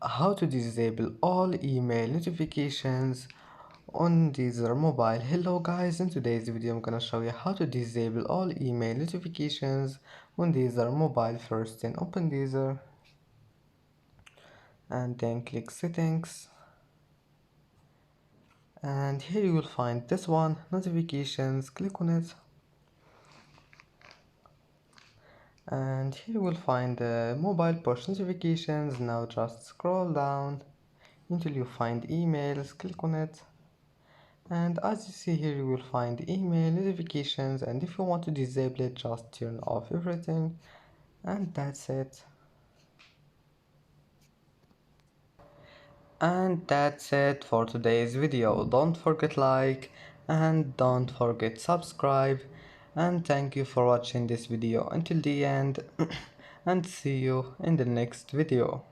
How to disable all email notifications on Deezer mobile. Hello guys, in today's video I'm gonna show you how to disable all email notifications on Deezer mobile. First, then open Deezer and then click settings, and here you will find this one, notifications. Click on it, and here you will find mobile push notifications. Now just scroll down until you find emails. Click on it, and as you see here you will find email notifications, and if you want to disable it, just turn off everything, and that's it. And that's it for today's video. Don't forget like and don't forget subscribe, and thank you for watching this video until the end and see you in the next video.